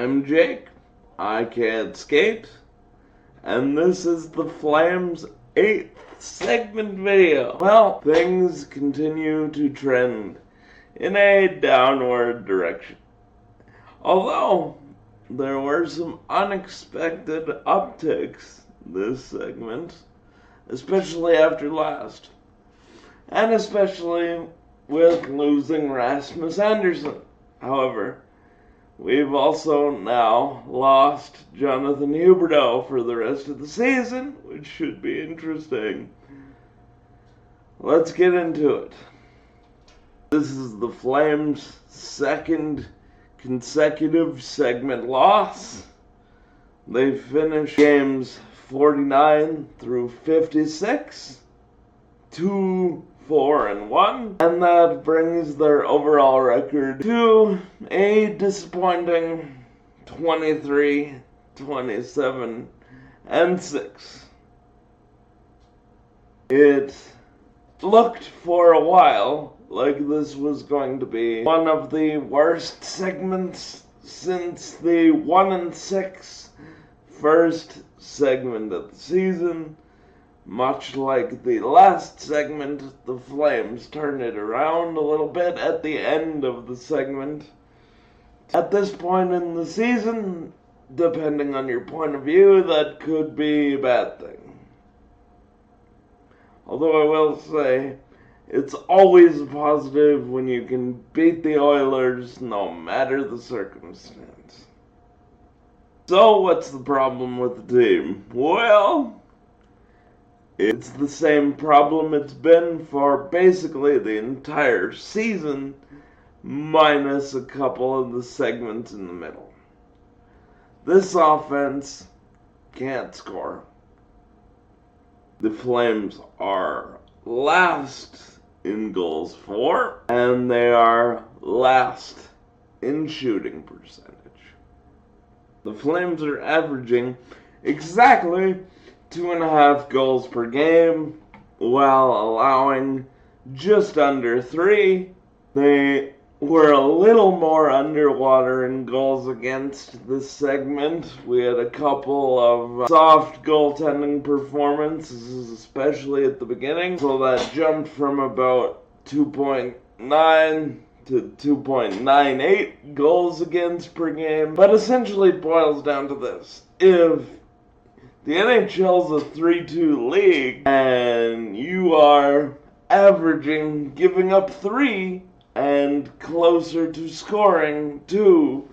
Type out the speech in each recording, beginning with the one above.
I'm Jake, I can't skate, and this is the Flames 8th segment video. Well, things continue to trend in a downward direction. Although, there were some unexpected upticks this segment, especially after last, and especially with losing Rasmus Andersson. However, we've also now lost Jonathan Huberdeau for the rest of the season, which should be interesting. Let's get into it. This is the Flames' second consecutive segment loss. They finished games 49 through 56, 2-4-1, and that brings their overall record to a disappointing 23, 27, and 6. It looked for a while like this was going to be one of the worst segments since the 1-6 first segment of the season. Much like the last segment, the Flames turned it around a little bit at the end of the segment. At this point in the season, depending on your point of view, that could be a bad thing. Although I will say, it's always a positive when you can beat the Oilers no matter the circumstance. So what's the problem with the team? Well, it's the same problem it's been for basically the entire season, minus a couple of the segments in the middle. This offense can't score. The Flames are last in goals for, and they are last in shooting percentage. The Flames are averaging exactly 2.5 goals per game, while allowing just under 3. They were a little more underwater in goals against this segment. We had a couple of soft goaltending performances, especially at the beginning, so that jumped from about 2.9 to 2.98 goals against per game. But essentially it boils down to this. If the NHL's a 3-2 league, and you are averaging giving up 3 and closer to scoring 2,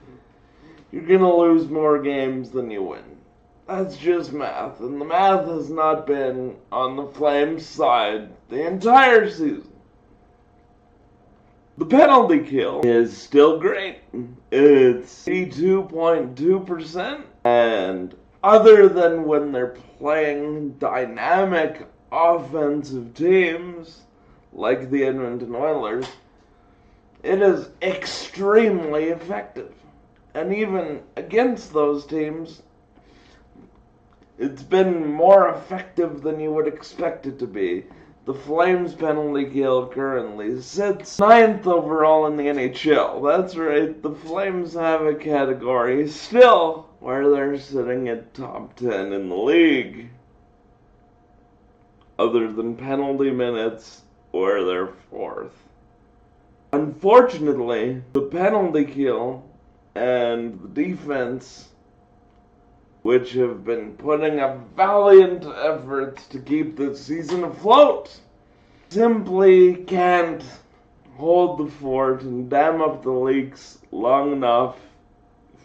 you're going to lose more games than you win. That's just math, and the math has not been on the Flames' side the entire season. The penalty kill is still great. It's 82.2%, and other than when they're playing dynamic offensive teams like the Edmonton Oilers, it is extremely effective. And even against those teams, it's been more effective than you would expect it to be. The Flames penalty kill currently sits 9th overall in the NHL. That's right, the Flames have a category still where they're sitting at top 10 in the league. Other than penalty minutes, where they're 4th. Unfortunately, the penalty kill and the defense, which have been putting up valiant efforts to keep the season afloat, simply can't hold the fort and dam up the leaks long enough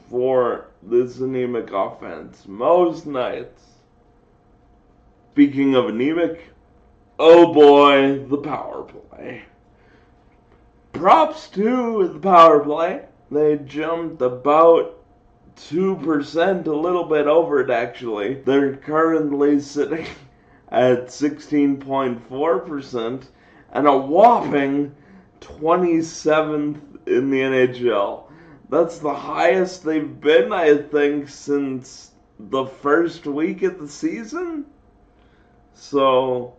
for this anemic offense most nights. Speaking of anemic, oh boy, the power play. Props to the power play. They jumped about 2%, a little bit over it actually. They're currently sitting at 16.4% and a whopping 27th in the NHL. That's the highest they've been, I think, since the first week of the season. So,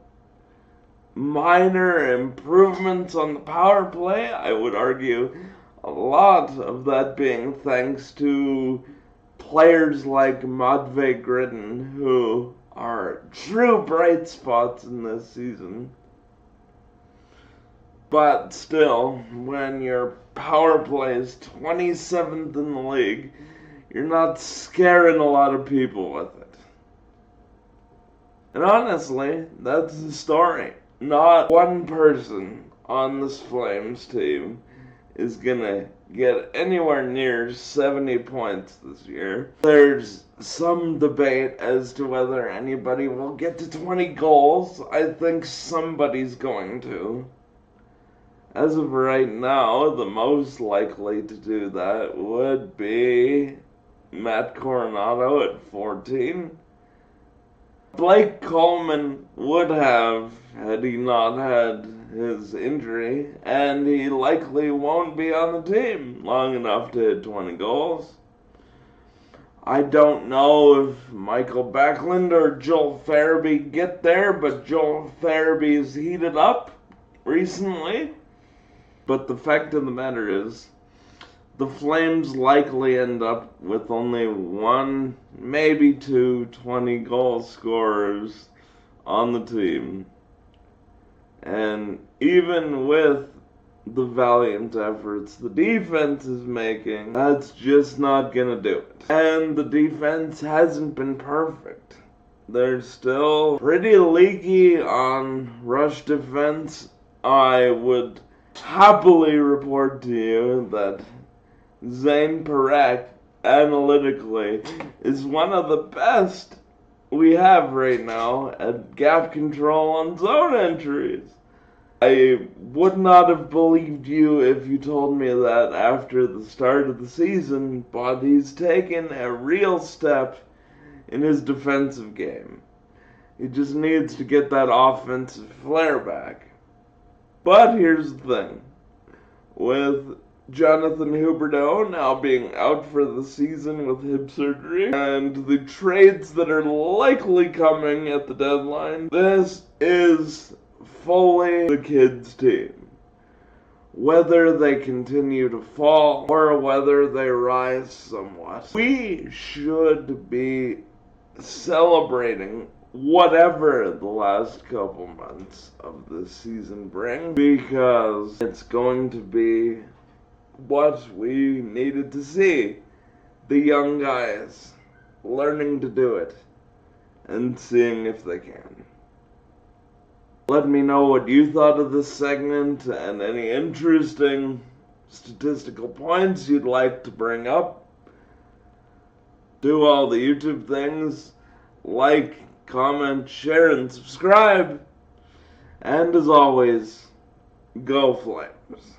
minor improvements on the power play, I would argue. A lot of that being thanks to players like Matvey Gridden, who are true bright spots in this season. But still, when your power play is 27th in the league, you're not scaring a lot of people with it. And honestly, that's the story. Not one person on this Flames team is gonna get anywhere near 70 points this year. There's some debate as to whether anybody will get to 20 goals. I think somebody's going to. As of right now, the most likely to do that would be Matt Coronado at 14. Blake Coleman would have, had he not had his injury, and he likely won't be on the team long enough to hit 20 goals. I don't know if Michael Backlund or Joel Farabee get there, but Joel Farabee's heated up recently. But the fact of the matter is, the Flames likely end up with only one, maybe two 20-goal scorers on the team. And even with the valiant efforts the defense is making, that's just not gonna do it. And the defense hasn't been perfect. They're still pretty leaky on rush defense. I would happily report to you that Zane Parekh, analytically, is one of the best we have right now at gap control on zone entries. I would not have believed you if you told me that after the start of the season, but he's taken a real step in his defensive game. He just needs to get that offensive flair back. But here's the thing. With Jonathan Huberdeau now being out for the season with hip surgery, and the trades that are likely coming at the deadline, this is fully the kids' team. Whether they continue to fall or whether they rise somewhat, we should be celebrating whatever the last couple months of the season bring, because it's going to be what we needed to see. The young guys learning to do it and seeing if they can. Let me know what you thought of this segment and any interesting statistical points you'd like to bring up. Do all the YouTube things. Like, comment, share, and subscribe. And as always, go Flames.